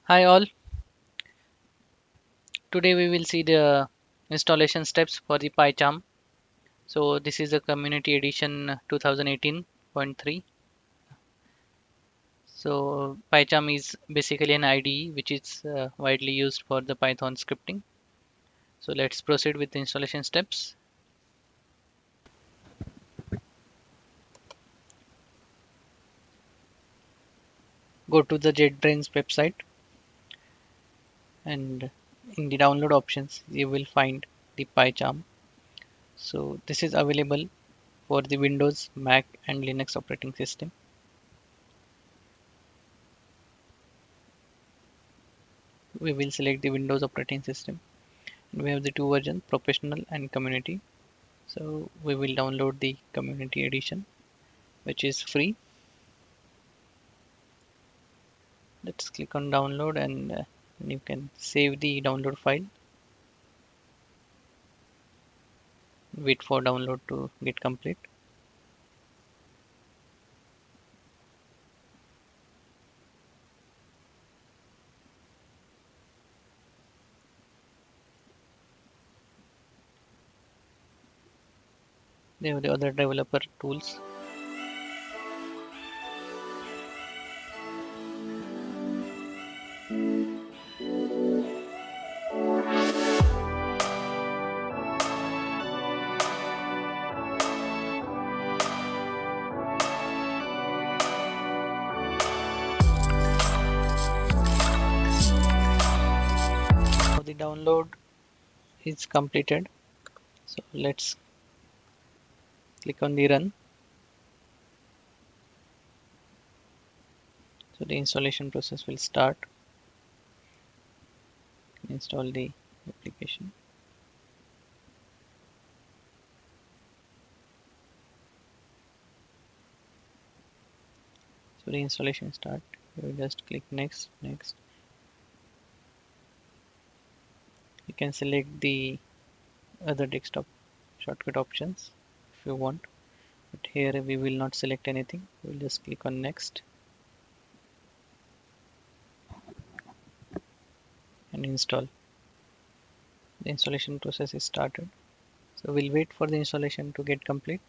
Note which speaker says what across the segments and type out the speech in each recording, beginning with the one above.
Speaker 1: Hi all, today we will see the installation steps for the Pycharm. So this is the community edition 2018.3. So Pycharm is basically an IDE which is widely used for the Python scripting. So let's proceed with the installation steps. Go to the JetBrains website and in the download options you will find the Pycharm. So this is available for the Windows, Mac and Linux operating system. We will select the Windows operating system. We have the two versions, professional and community. So we will download the community edition, which is free. Let's click on download and you can save the download file. Wait for download to get complete. They have the other developer tools. Now the download is completed. So let's click on the run. So the installation process will start. Install the application. So the installation start. You will just click next. You can select the other desktop shortcut options if you want, but here we will not select anything. We'll just click on next and install. The installation process is started, so we'll wait for the installation to get complete.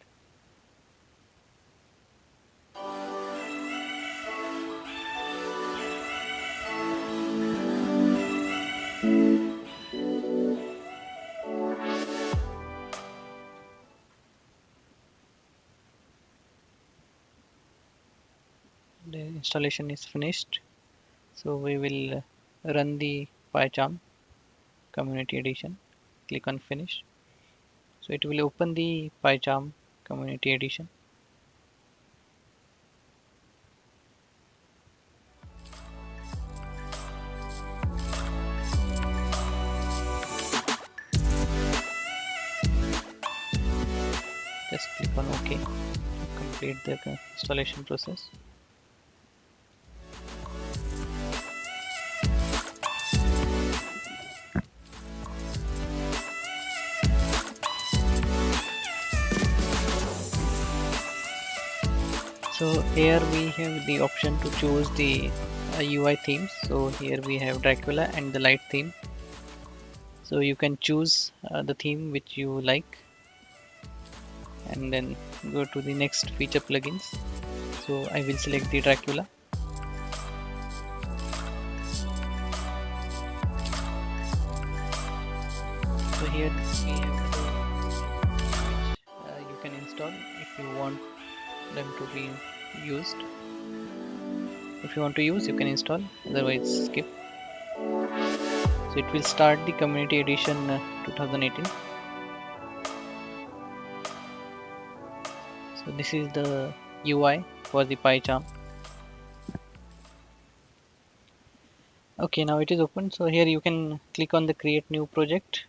Speaker 1: The installation is finished, so we will run the Pycharm community edition. Click on finish, so it will open the Pycharm community edition. Just click on OK to complete the installation process. So here we have the option to choose the UI themes. So here we have Dracula and the light theme. So you can choose the theme which you like and then go to the next feature plugins. So I will select the Dracula. So here we have the which you can install if you want them to be used. If you want to use, you can install, otherwise skip. So it will start the community edition 2018. So this is the UI for the Pycharm. Okay, now it is open. So here you can click on the create new project.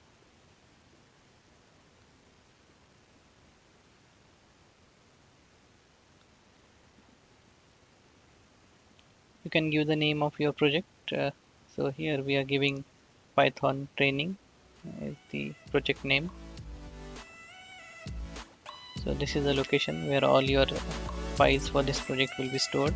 Speaker 1: You can give the name of your project. So here we are giving Python training as the project name. So this is the location where all your files for this project will be stored.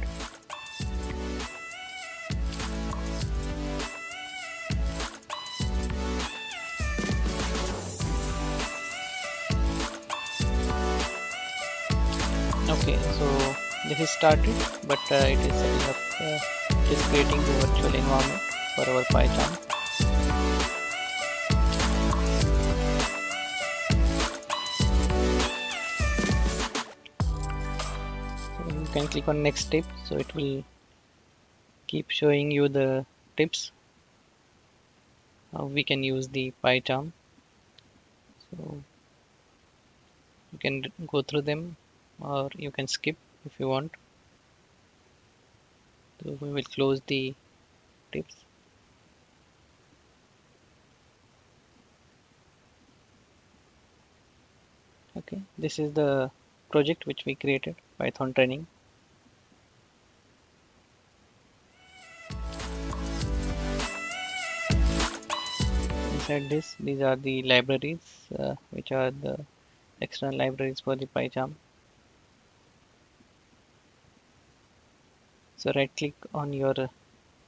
Speaker 1: Okay, so this is started, but it is setting up, it is creating the virtual environment for our Pycharm. So you can click on next step, so it will keep showing you the tips how we can use the Pycharm. So you can go through them, or you can skip if you want. So we will close the tips. Okay, this is the project which we created, Python training. Inside this, these are the libraries, which are the external libraries for the Pycharm. So right click on your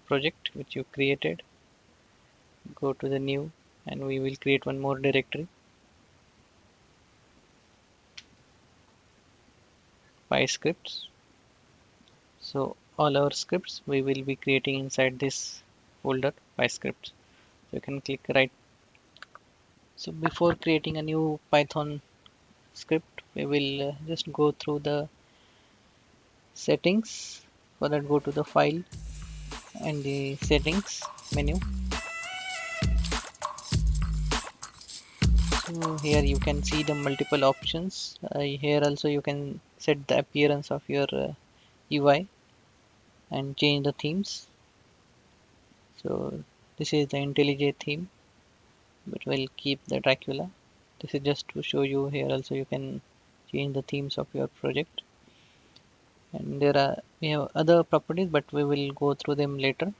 Speaker 1: project which you created, go to the new, and we will create one more directory, PyScripts. So all our scripts we will be creating inside this folder, PyScripts. So you can click right. So before creating a new Python script, we will just go through the settings. For that, go to the file and the settings menu. So here you can see the multiple options. Here also you can set the appearance of your UI and change the themes. So this is the IntelliJ theme, but we'll keep the Dracula. This is just to show you. Here also you can change the themes of your project. And we have other properties, but we will go through them later.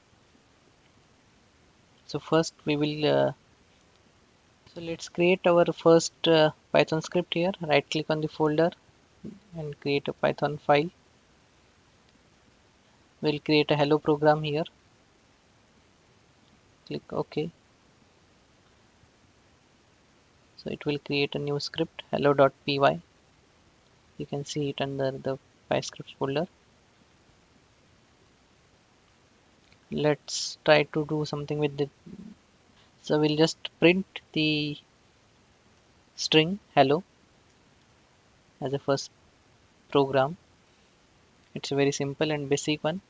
Speaker 1: So first we will so let's create our first Python script here. Right click on the folder and create a Python file. We'll create a hello program here. Click OK. So it will create a new script, hello.py. You can see it under the PyScripts folder. Let's try to do something with it. So we'll just print the string hello as a first program. It's a very simple and basic one.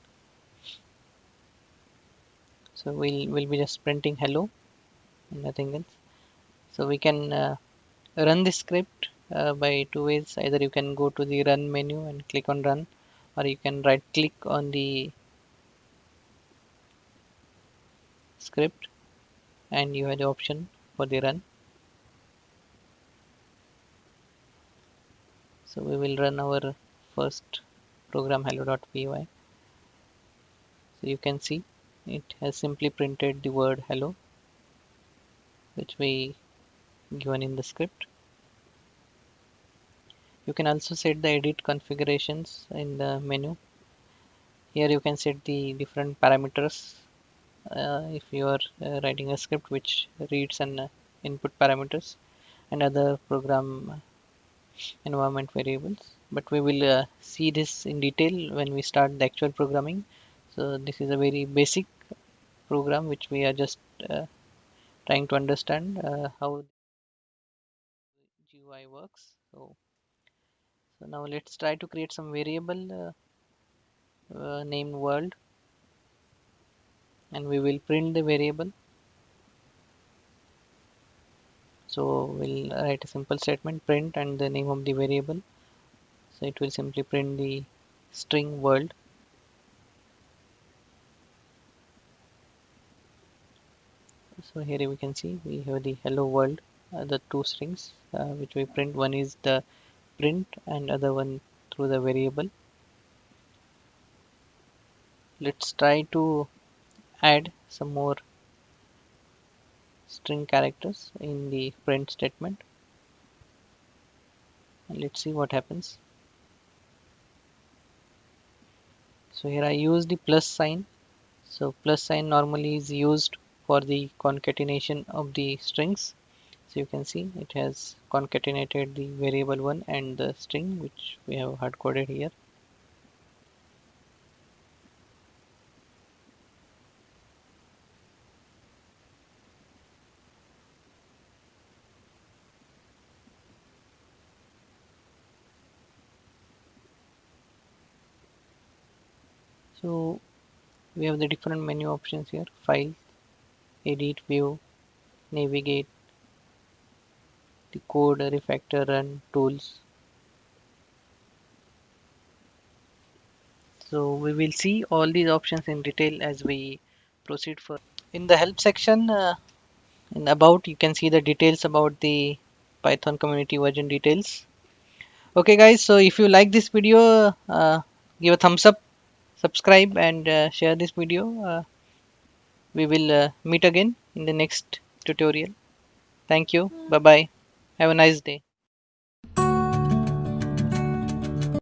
Speaker 1: So we'll be just printing hello and nothing else. So we can run this script by two ways. Either you can go to the run menu and click on run, or you can right click on the script and you have the option for the run. So we will run our first program hello.py. So you can see it has simply printed the word hello, which we given in the script. You can also set the edit configurations in the menu. Here you can set the different parameters. If you are writing a script which reads and input parameters and other program environment variables, but we will see this in detail when we start the actual programming. So this is a very basic program which we are just trying to understand how GUI works. So now let's try to create some variable named world, and we will print the variable. So we'll write a simple statement, print and the name of the variable. So it will simply print the string world. So here we can see we have the hello world, the two strings which we print. One is the print and other one through the variable. Let's try to add some more string characters in the print statement, and let's see what happens. So here I use the plus sign. So plus sign normally is used for the concatenation of the strings. So you can see it has concatenated the variable one and the string which we have hard coded here. So we have the different menu options here: file, edit, view, navigate, the code, refactor, run, tools. So we will see all these options in detail as we proceed further. In the help section, in about, you can see the details about the Python community version details. Okay guys, so if you like this video, give a thumbs up, subscribe, and share this video. We will meet again in the next tutorial. Thank you. Bye bye. Have a nice day.